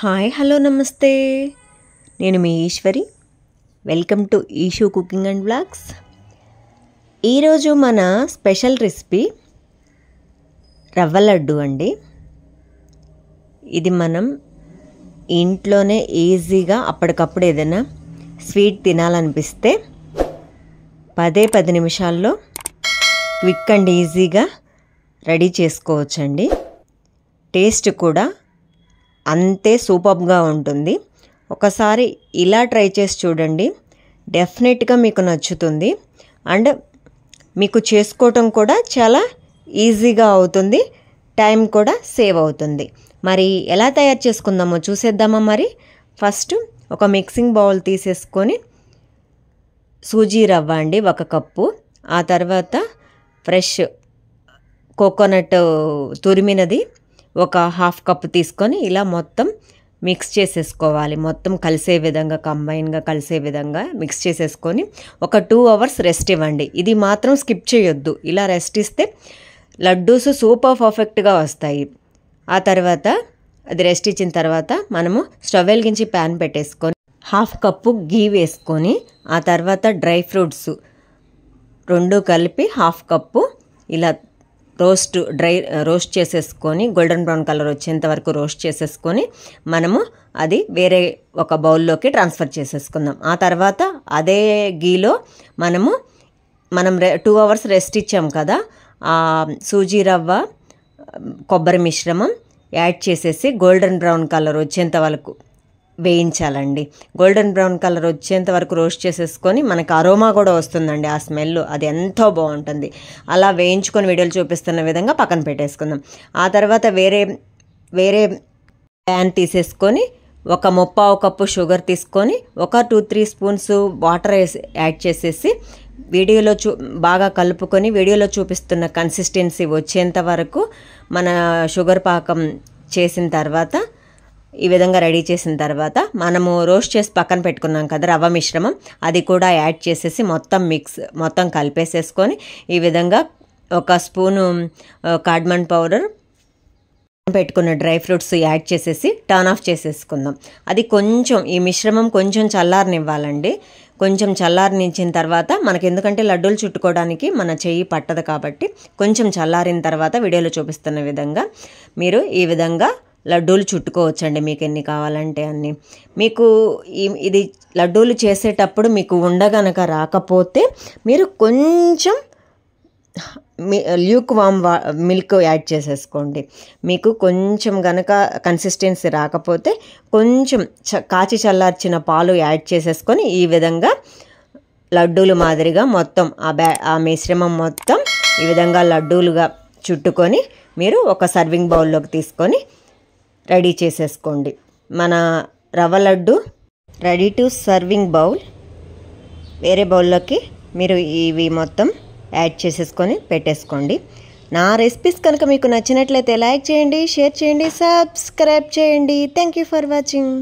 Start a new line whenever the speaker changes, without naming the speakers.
Hi hello నమస్తే, నేను మీ Eshwari. Welcome to Eshu cooking and vlogs. ఈరోజు మన స్పెషల్ రెసిపీ రవ్వ లడ్డు అండి. ఇది మనం ఇంట్లోనే ఈజీగా అప్పటికప్పుడు ఏదైనా స్వీట్ తినాలనిపిస్తే 10 నిమిషాల్లో క్విక్ అండ్ ఈజీగా రెడీ చేసుకోవచ్చండి. టేస్ట్ కూడా అంతే సూపర్గా ఉంటుంది. ఒకసారి ఇలా ట్రై చేసి చూడండి, డెఫినెట్గా మీకు నచ్చుతుంది. అండ్ మీకు చేసుకోవటం కూడా చాలా ఈజీగా అవుతుంది, టైం కూడా సేవ్ అవుతుంది. మరి ఎలా తయారు చేసుకుందామో చూసేద్దామా. మరి ఫస్ట్ ఒక మిక్సింగ్ బౌల్ తీసేసుకొని సూజీ రవ్వ అండి 1 కప్పు, ఆ తర్వాత ఫ్రెష్ కోకోనట్ తురిమినది ఒక 1/2 కప్పు తీసుకొని ఇలా మొత్తం మిక్స్ చేసేసుకోవాలి. మొత్తం కలిసే విధంగా, కంబైన్గా కలిసే విధంగా మిక్స్ చేసేసుకొని ఒక 2 అవర్స్ రెస్ట్ ఇవ్వండి. ఇది మాత్రం స్కిప్ చేయొద్దు. ఇలా రెస్ట్ ఇస్తే లడ్డూస్ సూపర్ పర్ఫెక్ట్గా వస్తాయి. ఆ తర్వాత అది రెస్ట్ ఇచ్చిన తర్వాత మనము స్టవ్ వెలిగించి ప్యాన్ పెట్టేసుకొని 1/2 కప్పు గీ వేసుకొని, ఆ తర్వాత డ్రై ఫ్రూట్స్ 2 కలిపి 1/2 కప్పు ఇలా రోస్ట్ చేసేసుకొని గోల్డెన్ బ్రౌన్ కలర్ వచ్చేంత వరకు రోస్ట్ చేసేసుకొని మనము అది వేరే ఒక బౌల్లోకి ట్రాన్స్ఫర్ చేసేసుకుందాం. ఆ తర్వాత అదే గీలో మనం 2 అవర్స్ రెస్ట్ ఇచ్చాం కదా, ఆ సూజీ రవ్వ కొబ్బరి మిశ్రమం యాడ్ చేసేసి గోల్డెన్ బ్రౌన్ కలర్ వచ్చేంత వరకు వేయించాలండి. గోల్డెన్ బ్రౌన్ కలర్ వచ్చేంత వరకు రోస్ట్ చేసేసుకొని మనకు అరోమా కూడా వస్తుందండి, ఆ స్మెల్ అది ఎంతో బాగుంటుంది. అలా వేయించుకొని వీడియోలు చూపిస్తున్న విధంగా పక్కన పెట్టేసుకుందాం. ఆ తర్వాత వేరే ప్యాన్ తీసేసుకొని ఒక 1/4 కప్పు షుగర్ తీసుకొని ఒక 2-3 స్పూన్స్ వాటర్ యాడ్ చేసేసి వీడియోలో బాగా కలుపుకొని వీడియోలో చూపిస్తున్న కన్సిస్టెన్సీ వచ్చేంత వరకు మన షుగర్ పాకం చేసిన తర్వాత, ఈ విధంగా రెడీ చేసిన తర్వాత మనము రోస్ట్ చేసి పక్కన పెట్టుకున్నాం కదా రవ్వ మిశ్రమం, అది కూడా యాడ్ చేసేసి మొత్తం కలిపేసేసుకొని ఈ విధంగా 1 స్పూను కార్డమమ్ పౌడర్, పెట్టుకున్న డ్రై ఫ్రూట్స్ యాడ్ చేసేసి టర్న్ ఆఫ్ చేసేసుకుందాం. అది కొంచెం ఈ మిశ్రమం కొంచెం చల్లారనివ్వాలండి. కొంచెం చల్లారనిచ్చిన తర్వాత మనకి, ఎందుకంటే లడ్డూలు చుట్టుకోవడానికి మన చెయ్యి పట్టదు కాబట్టి కొంచెం చల్లారిన తర్వాత వీడియోలో చూపిస్తున్న విధంగా మీరు ఈ విధంగా లడ్డూలు చుట్టుకోవచ్చండి, మీకు ఎన్ని కావాలంటే అన్ని. మీకు ఇది లడ్డూలు చేసేటప్పుడు మీకు ఉండగనక రాకపోతే మీరు కొంచెం ల్యూక్ వామ్ మిల్క్ యాడ్ చేసేసుకోండి. మీకు కొంచెం గనక కన్సిస్టెన్సీ రాకపోతే కొంచెం కాచి చల్లార్చిన పాలు యాడ్ చేసేసుకొని ఈ విధంగా లడ్డూలు మాదిరిగా మొత్తం ఆ మిశ్రమం మొత్తం ఈ విధంగా లడ్డూలుగా చుట్టుకొని మీరు ఒక సర్వింగ్ బౌల్లోకి తీసుకొని రెడీ చేసేసుకోండి. మన రవ్వ laddu ready to serving bowl. వేరే బౌల్లోకి మీరు ఇవి మొత్తం యాడ్ చేసేసుకొని పెట్టేసుకోండి. నా రెసిపీస్ కనుక మీకు నచ్చినట్లయితే లైక్ చేయండి, షేర్ చేయండి, సబ్స్క్రైబ్ చేయండి. Thank you for watching.